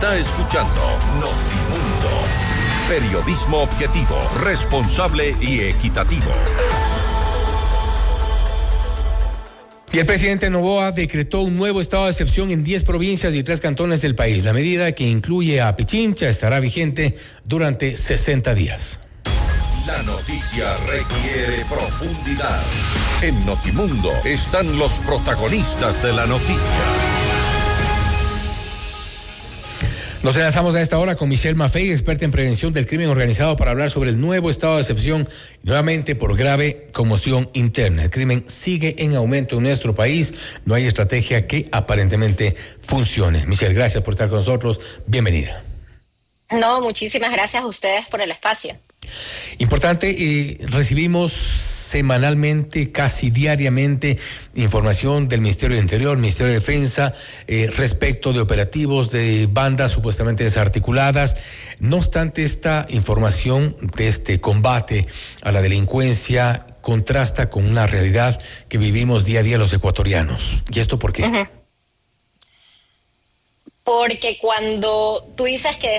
Está escuchando Notimundo. Periodismo objetivo, responsable y equitativo. Y el presidente Noboa decretó un nuevo estado de excepción en 10 provincias y 3 cantones del país. La medida, que incluye a Pichincha, estará vigente durante 60 días. La noticia requiere profundidad. En Notimundo están los protagonistas de la noticia. Nos enlazamos a esta hora con Michelle Maffei, experta en prevención del crimen organizado, para hablar sobre el nuevo estado de excepción, nuevamente por grave conmoción interna. El crimen sigue en aumento en nuestro país. No hay estrategia que aparentemente funcione. Michelle, gracias por estar con nosotros. Bienvenida. No, muchísimas gracias a ustedes por el espacio. Importante, recibimos semanalmente, casi diariamente, información del Ministerio del Interior, Ministerio de Defensa, respecto de operativos de bandas supuestamente desarticuladas. No obstante, esta información de este combate a la delincuencia contrasta con una realidad que vivimos día a día los ecuatorianos. ¿Y esto por qué? Uh-huh. Porque cuando tú dices que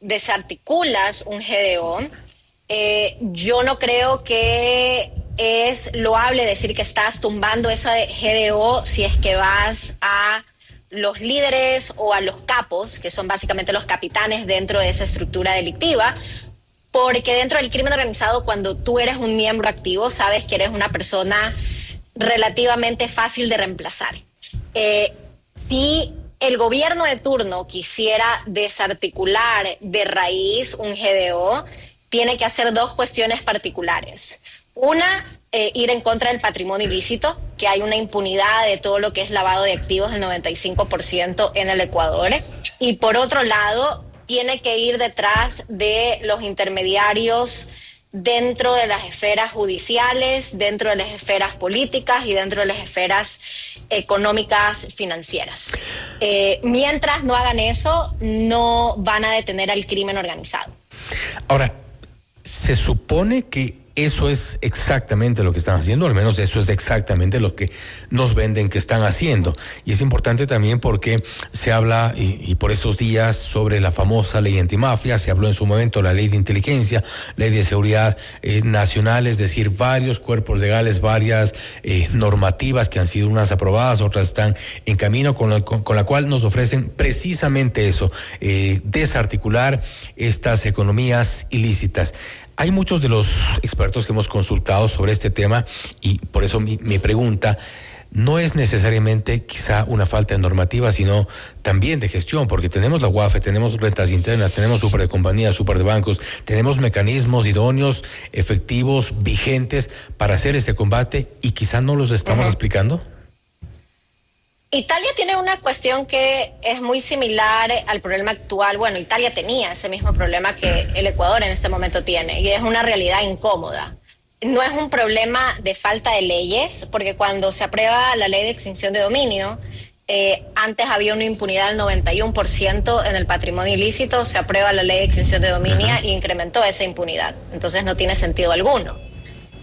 desarticulas un GDO, yo no creo que es loable decir que estás tumbando ese GDO si es que vas a los líderes o a los capos, que son básicamente los capitanes dentro de esa estructura delictiva, porque dentro del crimen organizado, cuando tú eres un miembro activo, sabes que eres una persona relativamente fácil de reemplazar. Si el gobierno de turno quisiera desarticular de raíz un GDO, tiene que hacer dos cuestiones particulares. Una, ir en contra del patrimonio ilícito, que hay una impunidad de todo lo que es lavado de activos del 95% en el Ecuador. Y por otro lado, tiene que ir detrás de los intermediarios dentro de las esferas judiciales, dentro de las esferas políticas y dentro de las esferas económicas financieras. Mientras no hagan eso, no van a detener al crimen organizado. Ahora, se supone que eso es exactamente lo que están haciendo, al menos eso es exactamente lo que nos venden que están haciendo. Y es importante también porque se habla, y por estos días, sobre la famosa ley antimafia. Se habló en su momento la ley de inteligencia, ley de seguridad nacional, es decir, varios cuerpos legales, varias normativas que han sido unas aprobadas, otras están en camino, con la cual nos ofrecen precisamente eso, desarticular estas economías ilícitas. Hay muchos de los expertos que hemos consultado sobre este tema, y por eso mi pregunta: no es necesariamente quizá una falta de normativa, sino también de gestión, porque tenemos la UAFE, tenemos rentas internas, tenemos super de compañías, super de bancos, tenemos mecanismos idóneos, efectivos, vigentes para hacer este combate, y quizá no los estamos explicando. Italia tiene una cuestión que es muy similar al problema actual. Bueno, Italia tenía ese mismo problema que el Ecuador en este momento tiene, y es una realidad incómoda. No es un problema de falta de leyes, porque cuando se aprueba la ley de extinción de dominio, antes había una impunidad del 91% en el patrimonio ilícito. Se aprueba la ley de extinción de dominio y incrementó esa impunidad. Entonces no tiene sentido alguno.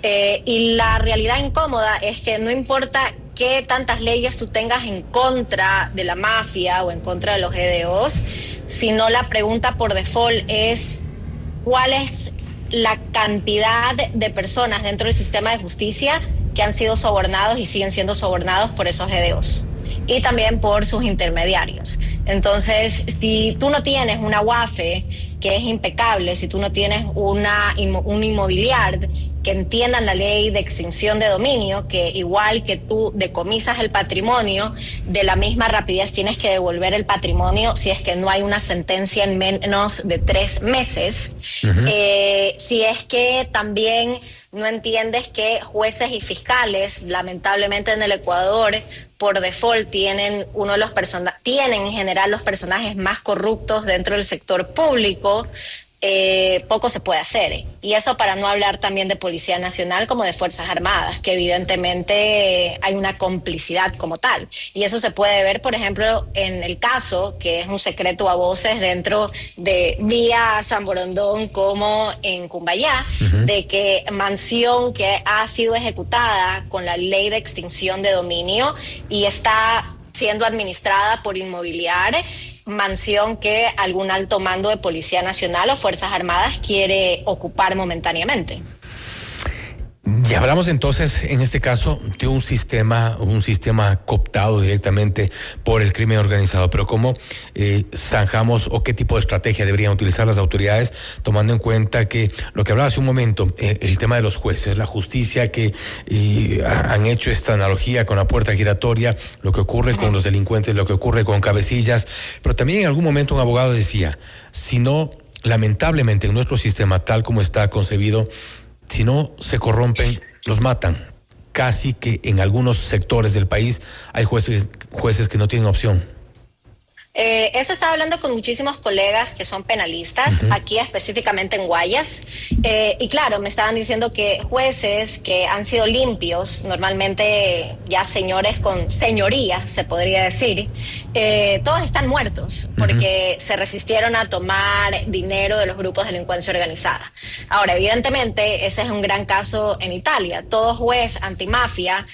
Y la realidad incómoda es que no importa qué tantas leyes tú tengas en contra de la mafia o en contra de los GDOs, sino la pregunta por default es: ¿cuál es la cantidad de personas dentro del sistema de justicia que han sido sobornados y siguen siendo sobornados por esos GDOs? Y también por sus intermediarios. Entonces, si tú no tienes una UAFE que es impecable, si tú no tienes un inmobiliar que entiendan la ley de extinción de dominio, que igual que tú decomisas el patrimonio, de la misma rapidez tienes que devolver el patrimonio si es que no hay una sentencia en menos de 3 meses. Si es que también no entiendes que jueces y fiscales, lamentablemente en el Ecuador, por default tienen tienen en general los personajes más corruptos dentro del sector público, poco se puede hacer. Y eso para no hablar también de Policía Nacional como de Fuerzas Armadas, que evidentemente hay una complicidad como tal. Y eso se puede ver, por ejemplo, en el caso, que es un secreto a voces dentro de vía San Borondón como en Cumbayá, de que mansión que ha sido ejecutada con la ley de extinción de dominio y está siendo administrada por inmobiliarias, mansión que algún alto mando de Policía Nacional o Fuerzas Armadas quiere ocupar momentáneamente. Y hablamos entonces, en este caso, de un sistema cooptado directamente por el crimen organizado, pero ¿cómo zanjamos o qué tipo de estrategia deberían utilizar las autoridades, tomando en cuenta que lo que hablaba hace un momento, el tema de los jueces, la justicia que han hecho esta analogía con la puerta giratoria, lo que ocurre con los delincuentes, lo que ocurre con cabecillas, pero también en algún momento un abogado decía, si no, lamentablemente en nuestro sistema tal como está concebido, si no se corrompen, los matan. Casi que en algunos sectores del país hay jueces que no tienen opción. Eso estaba hablando con muchísimos colegas que son penalistas, aquí específicamente en Guayas, y claro, me estaban diciendo que jueces que han sido limpios, normalmente ya señores con señoría, se podría decir, todos están muertos porque se resistieron a tomar dinero de los grupos de delincuencia organizada. Ahora, evidentemente, ese es un gran caso en Italia. Todo juez antimafia,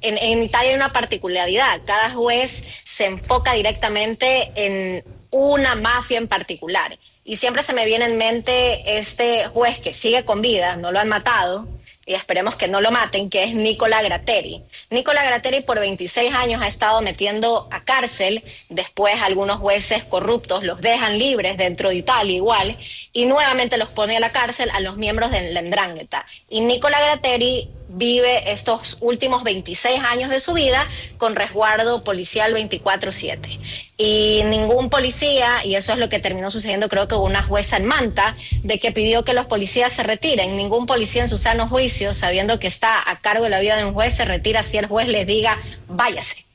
en Italia hay una particularidad, cada juez se enfoca directamente en una mafia en particular. Y siempre se me viene en mente este juez que sigue con vida, no lo han matado, y esperemos que no lo maten, que es Nicola Gratteri. Nicola Gratteri por 26 años ha estado metiendo a cárcel, después algunos jueces corruptos los dejan libres dentro de Italia igual, y nuevamente los pone a la cárcel a los miembros de la 'Ndrangheta. Y Nicola Gratteri vive estos últimos 26 años de su vida con resguardo policial 24/7. Y ningún policía, y eso es lo que terminó sucediendo, creo que hubo una jueza en Manta, de que pidió que los policías se retiren. Ningún policía en su sano juicio, sabiendo que está a cargo de la vida de un juez, se retira si el juez les diga, váyase.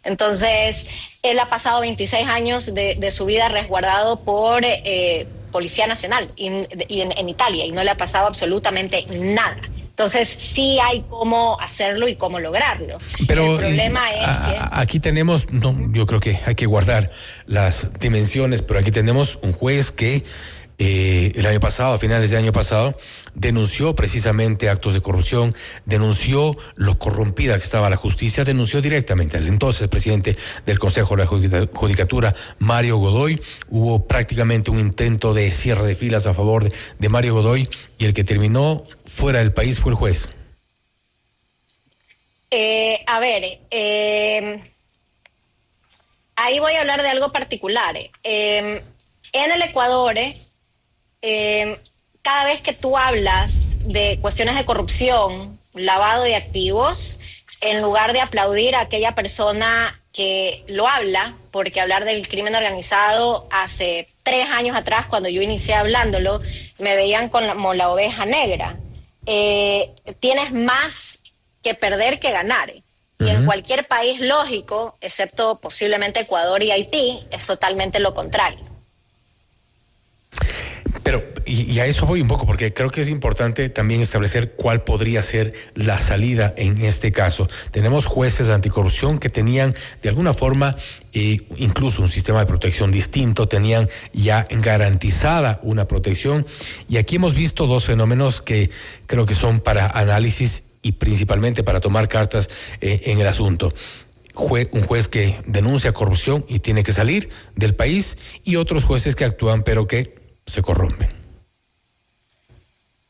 Entonces, él ha pasado 26 años de su vida resguardado por Policía Nacional en Italia, y no le ha pasado absolutamente nada. Entonces, sí hay cómo hacerlo y cómo lograrlo. Pero el problema es que... Aquí tenemos, yo creo que hay que guardar las dimensiones, pero aquí tenemos un juez que el año pasado, a finales del año pasado, denunció precisamente actos de corrupción, denunció lo corrompida que estaba la justicia, denunció directamente al entonces presidente del Consejo de la Judicatura, Mario Godoy. Hubo prácticamente un intento de cierre de filas a favor de Mario Godoy, y el que terminó fuera del país fue el juez. Ahí voy a hablar de algo particular. En el Ecuador, cada vez que tú hablas de cuestiones de corrupción, lavado de activos, en lugar de aplaudir a aquella persona que lo habla, porque hablar del crimen organizado hace 3 años atrás, cuando yo inicié hablándolo, me veían como la oveja negra. Tienes más que perder que ganar. Y en cualquier país lógico, excepto posiblemente Ecuador y Haití, es totalmente lo contrario. Pero, y a eso voy un poco, porque creo que es importante también establecer cuál podría ser la salida en este caso. Tenemos jueces anticorrupción que tenían de alguna forma incluso un sistema de protección distinto, tenían ya garantizada una protección, y aquí hemos visto dos fenómenos que creo que son para análisis y principalmente para tomar cartas en el asunto. Un juez que denuncia corrupción y tiene que salir del país, y otros jueces que actúan pero que se corrompen.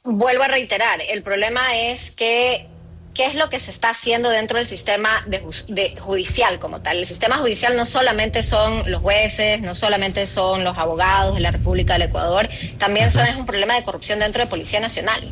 Vuelvo a reiterar, el problema es que ¿qué es lo que se está haciendo dentro del sistema judicial como tal? El sistema judicial no solamente son los jueces, no solamente son los abogados de la República del Ecuador, también es un problema de corrupción dentro de Policía Nacional.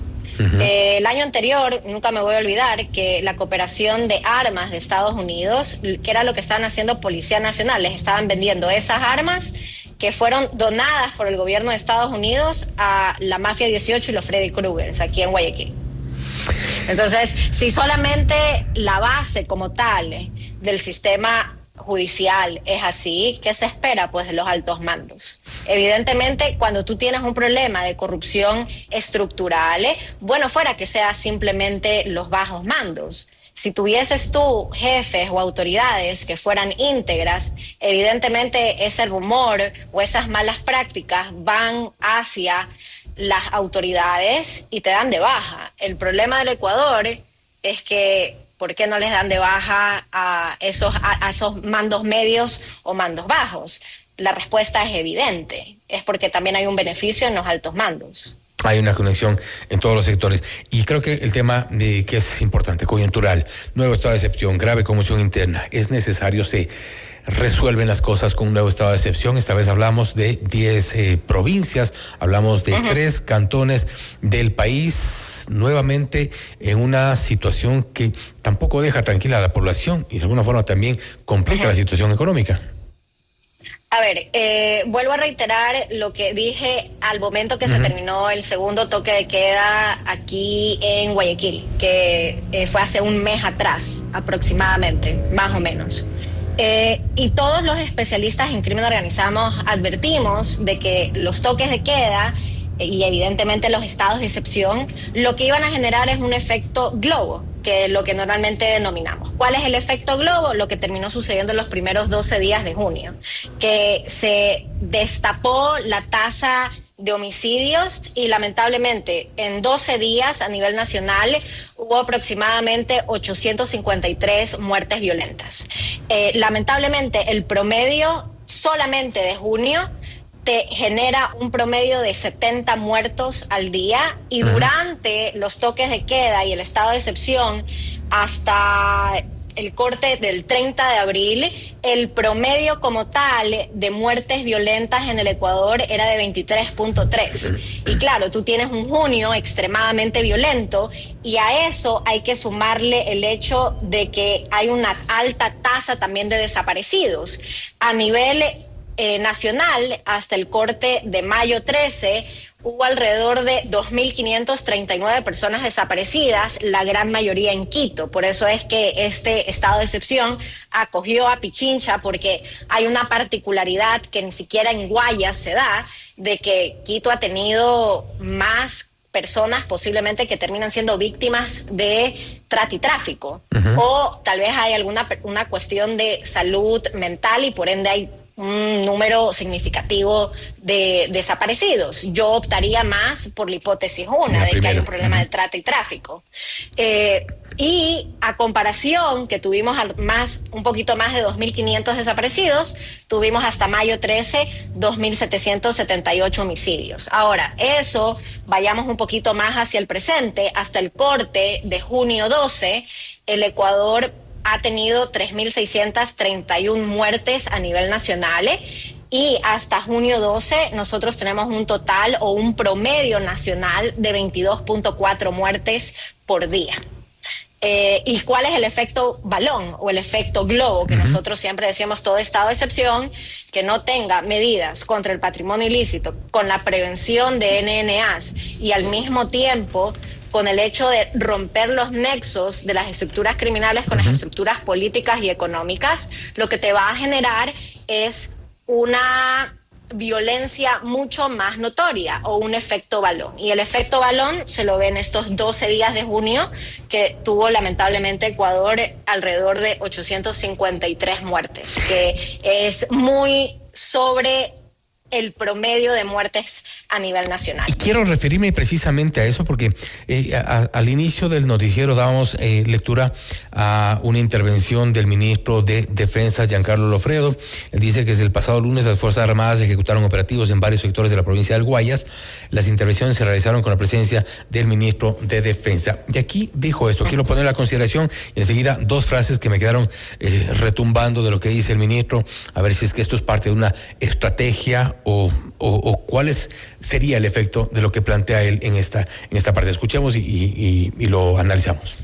El año anterior, nunca me voy a olvidar que la cooperación de armas de Estados Unidos, que era lo que estaban haciendo Policía Nacional, les estaban vendiendo esas armas que fueron donadas por el gobierno de Estados Unidos a la Mafia 18 y los Freddy Kruegers aquí en Guayaquil. Entonces, si solamente la base como tal del sistema judicial es así, ¿qué se espera pues de los altos mandos? Evidentemente, cuando tú tienes un problema de corrupción estructural, bueno fuera que sea simplemente los bajos mandos. Si tuvieses tú jefes o autoridades que fueran íntegras, evidentemente ese rumor o esas malas prácticas van hacia las autoridades y te dan de baja. El problema del Ecuador es que ¿por qué no les dan de baja a esos mandos medios o mandos bajos? la respuesta es evidente. Es porque también hay un beneficio en los altos mandos. Hay una conexión en todos los sectores. Y creo que el tema que es importante, coyuntural, nuevo estado de excepción, grave conmoción interna, es necesario, se resuelven las cosas con un nuevo estado de excepción. Esta vez hablamos de 10 provincias, hablamos de 3 cantones del país, nuevamente en una situación que tampoco deja tranquila a la población y de alguna forma también complica la situación económica. A ver, vuelvo a reiterar lo que dije al momento que se terminó el segundo toque de queda aquí en Guayaquil, que fue hace un mes atrás aproximadamente, más o menos. Y todos los especialistas en crimen organizado advertimos de que los toques de queda y evidentemente los estados de excepción lo que iban a generar es un efecto globo, que es lo que normalmente denominamos. ¿Cuál es el efecto globo? Lo que terminó sucediendo en los primeros 12 días de junio, que se destapó la tasa de homicidios y lamentablemente en 12 días a nivel nacional hubo aproximadamente 853 muertes violentas. Lamentablemente el promedio solamente de junio te genera un promedio de 70 muertos al día y durante los toques de queda y el estado de excepción hasta el corte del 30 de abril, el promedio como tal de muertes violentas en el Ecuador era de 23.3. Y claro, tú tienes un junio extremadamente violento y a eso hay que sumarle el hecho de que hay una alta tasa también de desaparecidos. A nivel nacional, hasta el corte de mayo 13, hubo alrededor de 2.539 personas desaparecidas, la gran mayoría en Quito. Por eso es que este estado de excepción acogió a Pichincha, porque hay una particularidad que ni siquiera en Guayas se da, de que Quito ha tenido más personas posiblemente que terminan siendo víctimas de tráfico. O tal vez hay una cuestión de salud mental y por ende hay un número significativo de desaparecidos. Yo optaría más por la hipótesis de que hay un problema de trata y tráfico. Y a comparación que tuvimos un poquito más de 2.500 desaparecidos, tuvimos hasta mayo 13 2.778 homicidios. Ahora, eso, vayamos un poquito más hacia el presente, hasta el corte de junio 12, el Ecuador ha tenido 3.631 muertes a nivel nacional y hasta junio 12 nosotros tenemos un total o un promedio nacional de 22.4 muertes por día. ¿Y cuál es el efecto balón o el efecto globo? Que nosotros siempre decíamos, todo estado de excepción que no tenga medidas contra el patrimonio ilícito, con la prevención de NNAs y al mismo tiempo con el hecho de romper los nexos de las estructuras criminales con las estructuras políticas y económicas, lo que te va a generar es una violencia mucho más notoria o un efecto balón. Y el efecto balón se lo ve en estos 12 días de junio que tuvo lamentablemente Ecuador alrededor de 853 muertes, que es muy sobre el promedio de muertes a nivel nacional. Y quiero referirme precisamente a eso porque al inicio del noticiero dábamos lectura a una intervención del ministro de Defensa, Giancarlo Lofredo. Él dice que desde el pasado lunes las Fuerzas Armadas ejecutaron operativos en varios sectores de la provincia del Guayas. Las intervenciones se realizaron con la presencia del ministro de Defensa. Y aquí dijo esto, quiero poner a consideración y enseguida 2 frases que me quedaron retumbando de lo que dice el ministro, a ver si es que esto es parte de una estrategia o cuál sería el efecto de lo que plantea él en esta parte. Escuchemos y lo analizamos.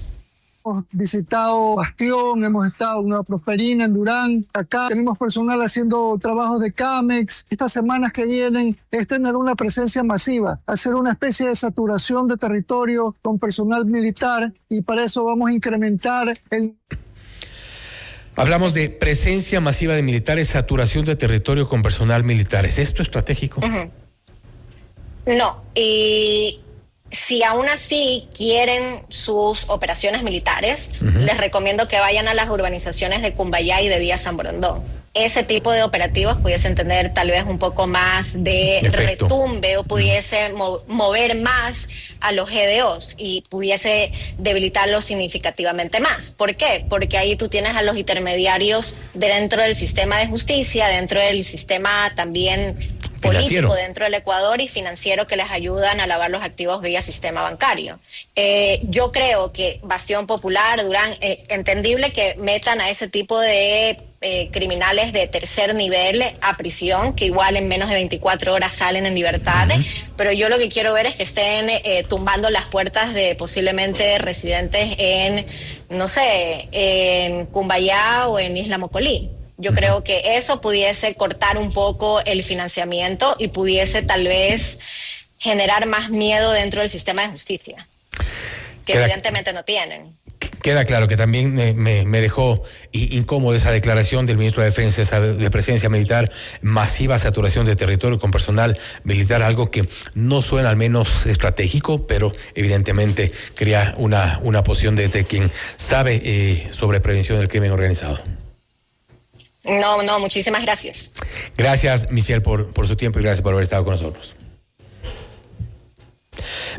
Hemos visitado Bastión, hemos estado en Nueva Prosperina, en Durán. Acá tenemos personal haciendo trabajos de CAMEX. Estas semanas que vienen es tener una presencia masiva, hacer una especie de saturación de territorio con personal militar y para eso vamos a incrementar el... Hablamos de presencia masiva de militares, saturación de territorio con personal militar. ¿Es esto estratégico? No, y si aún así quieren sus operaciones militares, les recomiendo que vayan a las urbanizaciones de Cumbayá y de Villa San Borondón. ese tipo de operativos pudiesen tener tal vez un poco más de Efecto. retumbe o pudiese mover más a los GDOs y pudiese debilitarlos significativamente más. ¿Por qué? Porque ahí tú tienes a los intermediarios dentro del sistema de justicia, dentro del sistema también Financiero. político dentro del Ecuador y financiero que les ayudan a lavar los activos vía sistema bancario. Yo creo que Bastión Popular, Durán, entendible que metan a ese tipo de criminales de tercer nivel a prisión, que igual en menos de 24 horas salen en libertad, pero yo lo que quiero ver es que estén tumbando las puertas de posiblemente residentes en, no sé, en Cumbayá o en Isla Mocolí. Yo creo que eso pudiese cortar un poco el financiamiento y pudiese tal vez generar más miedo dentro del sistema de justicia, que evidentemente no tienen. Queda claro que también me dejó incómodo esa declaración del ministro de Defensa, esa de presencia militar, masiva saturación de territorio con personal militar, algo que no suena al menos estratégico, pero evidentemente crea una posición de quien sabe sobre prevención del crimen organizado. No, muchísimas gracias. Gracias, Michelle, por su tiempo y gracias por haber estado con nosotros.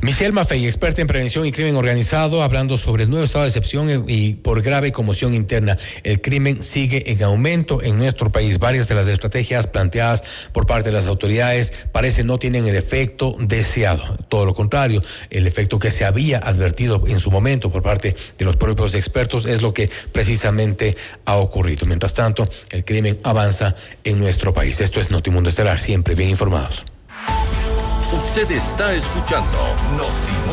Michelle Maffei, experta en prevención y crimen organizado, hablando sobre el nuevo estado de excepción y por grave conmoción interna. El crimen sigue en aumento en nuestro país. Varias de las estrategias planteadas por parte de las autoridades parece no tienen el efecto deseado. Todo lo contrario, el efecto que se había advertido en su momento por parte de los propios expertos es lo que precisamente ha ocurrido. Mientras tanto, el crimen avanza en nuestro país. Esto es Notimundo Estelar, siempre bien informados. Usted está escuchando Notimundo.